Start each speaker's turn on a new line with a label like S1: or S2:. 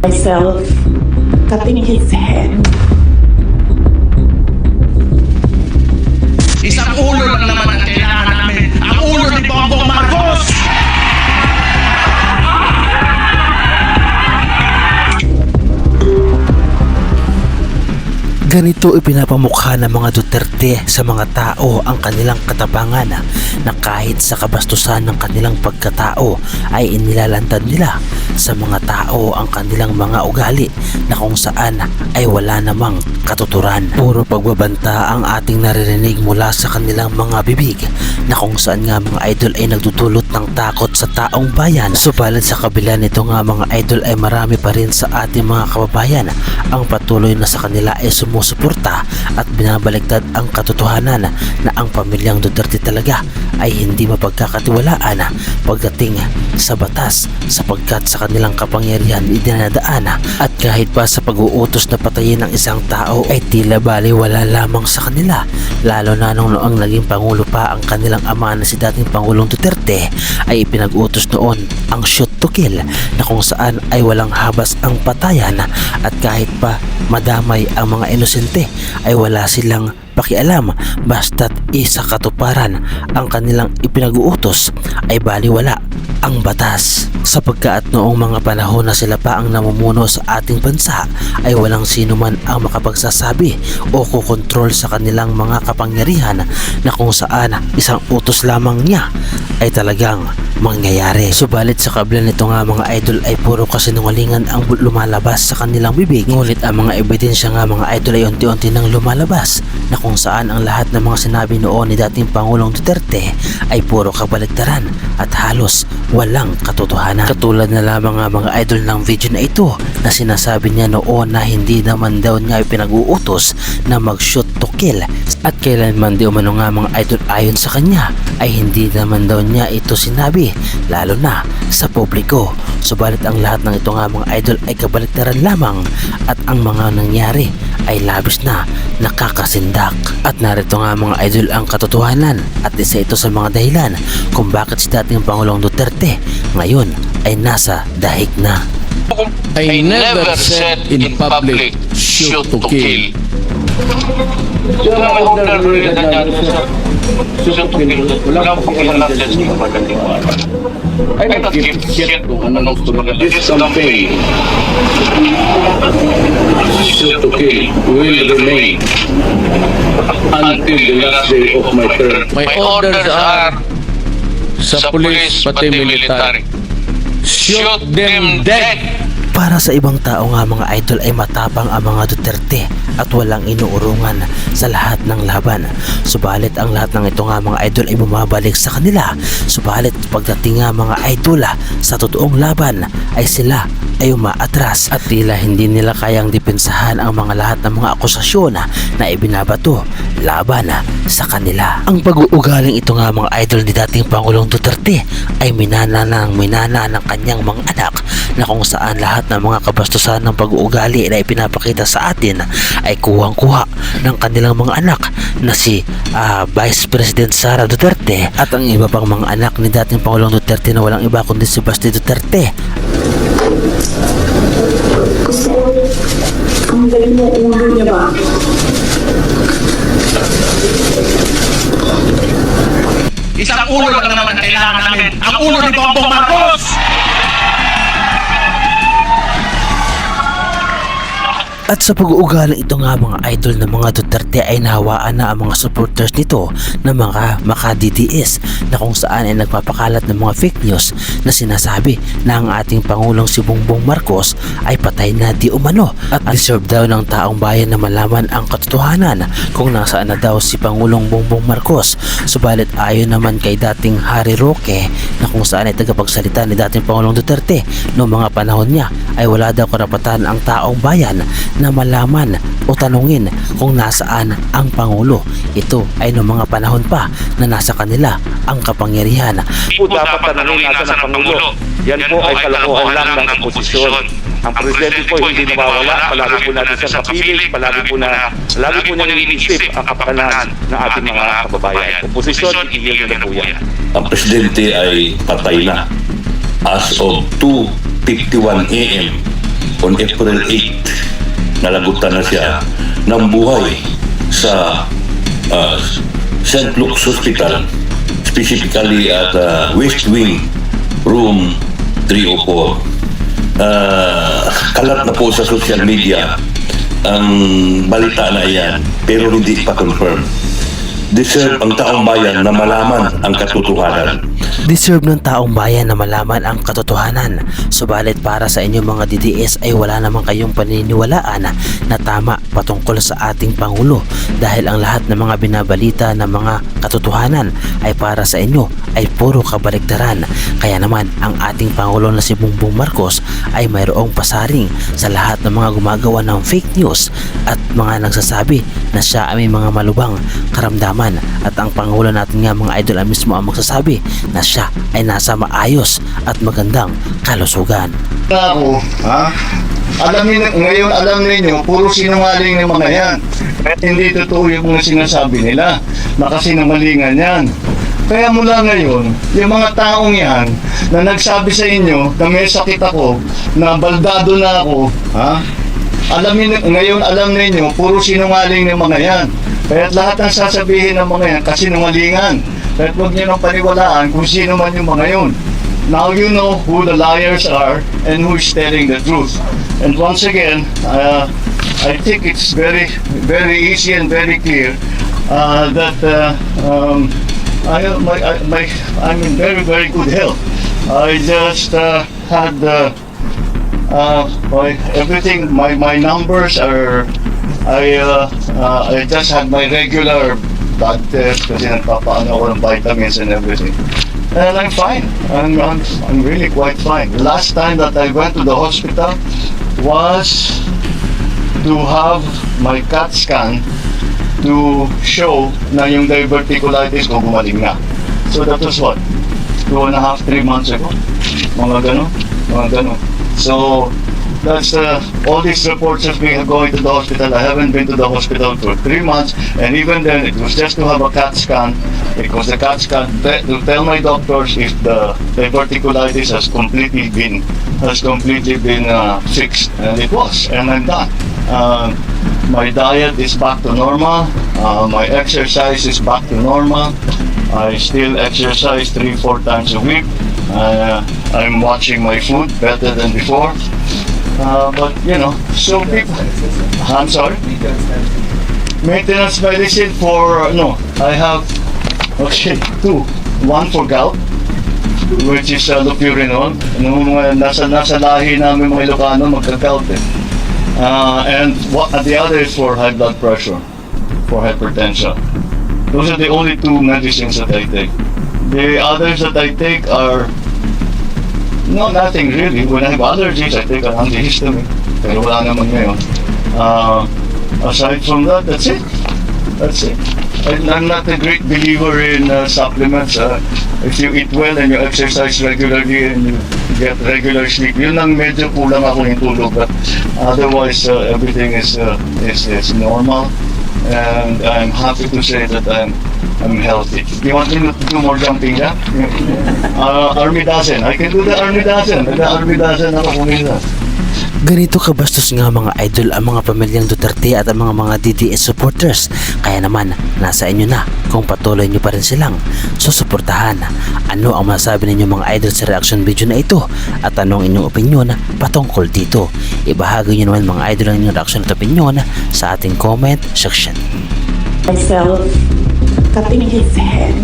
S1: myself cutting his head.
S2: Isang ulo lang naman ang kailangan namin. Ang ulo ni Bongbong Marcos!
S3: Ganito ipinapamukha ng mga Duterte sa mga tao ang kanilang katapangan na kahit sa kabastusan ng kanilang pagkatao ay inilalantad nila sa mga tao ang kanilang mga ugali na kung saan ay wala namang katuturan. Puro pagbabanta ang ating naririnig mula sa kanilang mga bibig na kung saan nga mga idol ay nagdudulot ng takot sa taong bayan. Subalit sa kabila nito nga mga idol ay marami pa rin sa ating mga kababayan ang patuloy na sa kanila ay sumusuporta at binabaliktad ang katotohanan na ang pamilyang Duterte talaga ay hindi mapagkakatiwalaan pagdating sa batas sapagkat sa kanilang kapangyarihan idinadaan at kahit pa sa pag-uutos na patayin ng isang tao ay tila baliwala lamang sa kanila, lalo na nung noong naging pangulo pa ang kanilang ama na si dating Pangulong Duterte ay ipinag-utos noon ang shoot to kill na kung saan ay walang habas ang patayan at kahit pa madamay ang mga inosente ay wala silang pakialam basta't isa katuparan ang kanilang ipinag-uutos ay baliwala ang batas. Sapagkat noong mga panahon na sila pa ang namumuno sa ating bansa ay walang sino man ang makapagsasabi o kukontrol sa kanilang mga kapangyarihan na kung saan isang utos lamang niya ay talagang mangyayari. Subalit sa kabila nito nga mga idol ay puro kasinungalingan ang lumalabas sa kanilang bibig, ngunit ang mga ebidensya nga mga idol ay unti-unti nang lumalabas na kung saan ang lahat ng mga sinabi noon ni dating Pangulong Duterte ay puro kabaligtaran at halos walang katotohanan. Katulad na lamang nga mga idol ng video na ito na sinasabi niya noon na hindi naman daw niya pinag-uutos na mag-shoot to kill at kailanman di umano nga mga idol ayon sa kanya ay hindi naman daw niya ito sinabi lalo na sa publiko. Subalit ang lahat ng ito nga mga idol ay kabaligtaran lamang at ang mga nangyari ay labis na nakakasindak. At narito nga mga idol ang katotohanan at isa ito sa mga dahilan kung bakit si dating Pangulong Duterte ngayon ay nasa dahig na.
S4: I never said in public, shoot to kill.
S2: Yung mga order rin na dyan sa shoot to kill, wala pong ihanap dyan sa mga pagkatiwala. I don't give shit kung anong gusto maganda. This campaign, shoot to kill, will remain until the last day of my term.
S4: My orders are sa police pati military. Shoot them dead!
S3: Para sa ibang tao nga mga idol ay matapang ang mga Duterte at walang inuurungan sa lahat ng laban. Subalit ang lahat ng ito nga mga idol ay bumabalik sa kanila. Subalit pagdating nga mga idol sa totoong laban ay sila ay umaatras at tila hindi nila kayang depensahan ang mga lahat ng mga akusasyon na ibinabato laban sa kanila. Ang pag-uugaling ito nga mga idol ni dating Pangulong Duterte ay minana ng kanyang mga anak na kung saan lahat ng mga kabastusan ng pag-uugali na ipinapakita sa atin ay kuwang-kuha ng kanilang mga anak na si Vice President Sara Duterte at ang iba pang mga anak ni dating Pangulong Duterte na walang iba kundi si Basti Duterte.
S1: Ang galing mo ulo niya ba?
S2: Isang ulo lang naman ang kailangan namin. Ang ulo ni Bongbong Marcos!
S3: At sa pag-uugaling ito nga mga idol ng mga Duterte ay nahawaan na ang mga supporters nito na mga maka-DDS na kung saan ay nagpapakalat ng mga fake news na sinasabi na ang ating Pangulong si Bongbong Marcos ay patay na di umano at deserve daw ng taong bayan na malaman ang katotohanan kung nasaan na daw si Pangulong Bongbong Marcos. Subalit ayon naman kay dating Harry Roque na kung saan ay tagapagsalita ni dating Pangulong Duterte noong mga panahon niya ay wala daw karapatan ang taong bayan na malaman o tanungin kung nasaan ang Pangulo. Ito ay noong mga panahon pa na nasa kanila ang kapangyarihan.
S5: Po dapat tanungin natin ang Pangulo. Yan po ay kalokohan lang ng oposisyon. Ang presidente po hindi nawawala. Palagi po natin siya kapiling. Palagi po niyang iniisip ang kapakanan ng ating mga kababayan. Oposisyon, itigil na po yan.
S6: Ang presidente ay patay na as of 2:51 AM
S2: on April 8, nalagutan na siya ng buhay sa St. Luke's Hospital, specifically at West Wing, Room 304. Kalat na po sa social media ang balita na iyan, pero hindi pa confirm. Deserve ang taong bayan na malaman ang katotohanan.
S3: Deserve ng taong bayan na malaman ang katotohanan. Subalit para sa inyong mga DDS ay wala naman kayong paniniwalaan na tama patungkol sa ating Pangulo, dahil ang lahat ng mga binabalita ng mga katotohanan ay para sa inyo ay puro kabaligtaran. Kaya naman ang ating Pangulo na si Bongbong Marcos ay mayroong pasaring sa lahat ng mga gumagawa ng fake news at mga nagsasabi na siya ay may mga malubang karamdaman, at ang Pangulo natin nga mga idol ay mismo ang magsasabi na siya ay nasa maayos at magandang kalusugan.
S6: Ako, ha? Alam ninyo, puro sinungaling ng mga yan. At hindi totoo yung mga sinasabi nila. Nakasinungalingan yan. Kaya mula ngayon, yung mga taong yan na nagsabi sa inyo na may sakit ako, na baldado na ako, ha? Alam ninyo, puro sinungaling ng mga yan. Kaya lahat ng sasabihin ng mga yan, kasinungalingan. Kaya huwag niyo nang paniwalaan kung sino man yung mga yun. Now you know who the liars are and who is telling the truth. And once again, I think it's very, very easy and very clear that I'm in very, very good health. I just had everything. My numbers are. I just had my regular blood test kasi nagpapaano ako ng vitamins and everything. And I'm fine. I'm really quite fine. The last time that I went to the hospital was to have my CAT scan to show na yung diverticulitis ko gumaling na. So that was what? 2.5, 3 months ago. Mga ganon. So that's all these reports of me going to the hospital. I haven't been to the hospital for 3 months, and even then it was just to have a CAT scan, because the CAT scan to tell my doctors if the diverticulitis has completely been fixed, and it was, and I'm done. My diet is back to normal. My exercise is back to normal. I still exercise 3-4 times a week. I'm watching my food better than before. But you know, so people. I'm sorry. Maintenance medicine for no. I have two. One for gout, which is lopurinon. Nung nasa lahi namin mga Ilocano magka-gout eh. And the other is for high blood pressure, for hypertension. Those are the only two medicines that I take. The others that I take are nothing really. When I have allergies, I take an antihistamine. Pero wala naman ngayon. Aside from that, that's it. I'm not a great believer in supplements. If you eat well and you exercise regularly and you get regular sleep, yun lang medyo kulang ako yung tulog. But otherwise, everything is normal. And I'm happy to say that I'm healthy. You want me to do more jumping jack? Army dozen. I can do the army dozen. Nag-army dozen ako kumisa.
S3: Ganito kabastos nga mga idol ang mga pamilyang Duterte at ang mga DDS supporters. Kaya naman, nasa inyo na kung patuloy nyo pa rin silang susuportahan. Ano ang masasabi ninyo mga idol sa reaction video na ito? At anong inyong opinion patungkol dito? Ibahagi nyo naman mga idol ang inyong reaction at opinion sa ating comment section.
S1: Myself cutting his head.